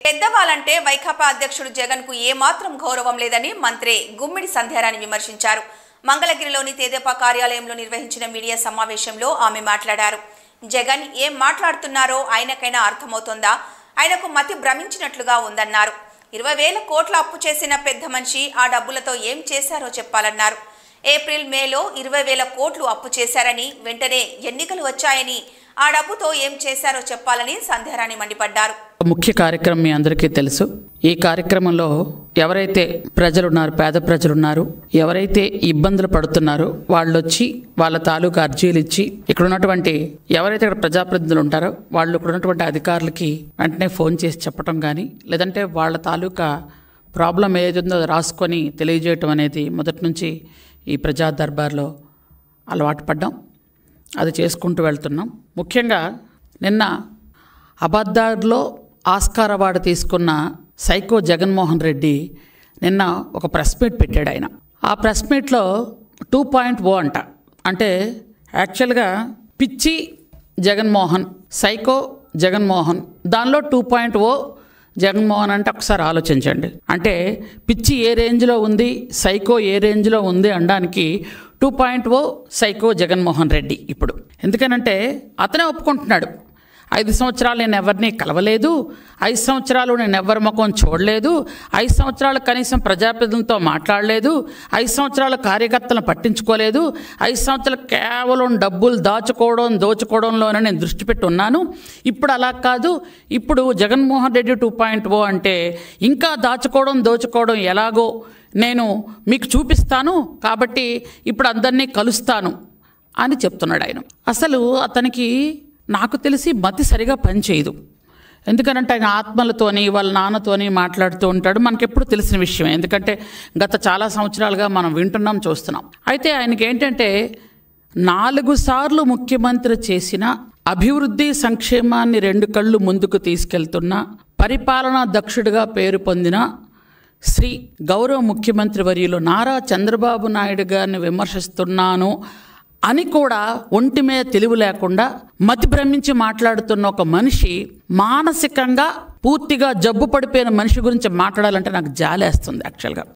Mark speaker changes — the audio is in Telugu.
Speaker 1: పెద్దవాళ్ళంటే వైకాపా అధ్యక్షుడు జగన్ కు ఏమాత్రం గౌరవం లేదని మంత్రి గుమ్మిడి సంధ్యారాణి విమర్శించారు. మంగళగిరిలోని తెదేపా కార్యాలయంలో నిర్వహించిన మీడియా సమావేశంలో ఆమె మాట్లాడారు. జగన్ ఏం మాట్లాడుతున్నారో ఆయనకైనా అర్థమవుతోందా? ఆయనకు మతి భ్రమించినట్లుగా ఉందన్నారు. 20,000 కోట్ల అప్పు చేసిన పెద్ద మనిషి ఆ డబ్బులతో ఏం చేశారో చెప్పాలన్నారు. ఏప్రిల్ మేలో 20,000 కోట్లు అప్పు చేశారని, వెంటనే ఎన్నికలు వచ్చాయని ఆ డబ్బుతో ఏం చేశారో చెప్పాలని సంధ్యారాణి మండిపడ్డారు.
Speaker 2: ముఖ్య కార్యక్రమం మీ అందరికీ తెలుసు. ఈ కార్యక్రమంలో ఎవరైతే ప్రజలున్నారు, పేద ప్రజలున్నారు, ఎవరైతే ఇబ్బందులు పడుతున్నారో వాళ్ళు వచ్చి వాళ్ళ తాలూకా అర్జీలు ఇచ్చి ఇక్కడ ఉన్నటువంటి ఎవరైతే ఇక్కడ ప్రజాప్రతినిధులు ఉంటారో వాళ్ళు ఇక్కడ ఉన్నటువంటి అధికారులకి వెంటనే ఫోన్ చేసి చెప్పడం కానీ, లేదంటే వాళ్ళ తాలూకా ప్రాబ్లం ఏదైతుందో రాసుకొని తెలియజేయటం అనేది మొదటి నుంచి ఈ ప్రజా దర్బార్లో అలవాటు పడ్డాం. అది చేసుకుంటూ వెళ్తున్నాం. ముఖ్యంగా నిన్న అబద్ధార్లో ఆస్కార్ అవార్డు తీసుకున్న సైకో జగన్మోహన్ రెడ్డి నిన్న ఒక ప్రెస్ మీట్ పెట్టాడు. ఆయన ఆ ప్రెస్ మీట్లో 2.0 అంట, అంటే యాక్చువల్గా పిచ్చి జగన్మోహన్, సైకో జగన్మోహన్, దానిలో 2.0 జగన్మోహన్ అంటే ఒకసారి ఆలోచించండి. అంటే పిచ్చి ఏ రేంజ్లో ఉంది, సైకో ఏ రేంజ్లో ఉంది అనడానికి 2.0 సైకో జగన్మోహన్ రెడ్డి. ఇప్పుడు ఎందుకనంటే అతనే ఒప్పుకుంటున్నాడు, 5 సంవత్సరాలు నేను ఎవరిని కలవలేదు, 5 సంవత్సరాలు నేను ఎవరి ముఖం చూడలేదు, 5 సంవత్సరాలు కనీసం ప్రజాప్రతినిధులతో మాట్లాడలేదు, 5 సంవత్సరాలు కార్యకర్తలను పట్టించుకోలేదు, 5 సంవత్సరాలు కేవలం డబ్బులు దోచుకోవడంలోనే నేను దృష్టి పెట్టి ఉన్నాను. ఇప్పుడు అలా కాదు, ఇప్పుడు జగన్మోహన్ రెడ్డి 2.0 అంటే ఇంకా దోచుకోవడం ఎలాగో నేను మీకు చూపిస్తాను, కాబట్టి ఇప్పుడు అందరినీ కలుస్తాను అని చెప్తున్నాడు ఆయన. అసలు అతనికి నాకు తెలిసి మతి సరిగా పనిచేయదు. ఎందుకనంటే ఆయన ఆత్మలతోని వాళ్ళ నాన్నతోని మాట్లాడుతూ ఉంటాడు. మనకెప్పుడు తెలిసిన విషయమే, ఎందుకంటే గత చాలా సంవత్సరాలుగా మనం వింటున్నాం, చూస్తున్నాం. అయితే ఆయనకి ఏంటంటే 4 సార్లు ముఖ్యమంత్రి చేసిన అభివృద్ధి సంక్షేమాన్ని 2 కళ్ళు ముందుకు తీసుకెళ్తున్న పరిపాలనా దక్షుడిగా పేరు పొందిన శ్రీ గౌరవ ముఖ్యమంత్రి వర్యులు నారా చంద్రబాబు నాయుడు గారిని విమర్శిస్తున్నాను అని కూడా ఒంటి మీద తెలివి లేకుండా మతి భ్రమించి మాట్లాడుతున్న ఒక మనిషి, మానసికంగా పూర్తిగా జబ్బు పడిపోయిన మనిషి గురించి మాట్లాడాలంటే నాకు జాలేస్తుంది యాక్చువల్గా.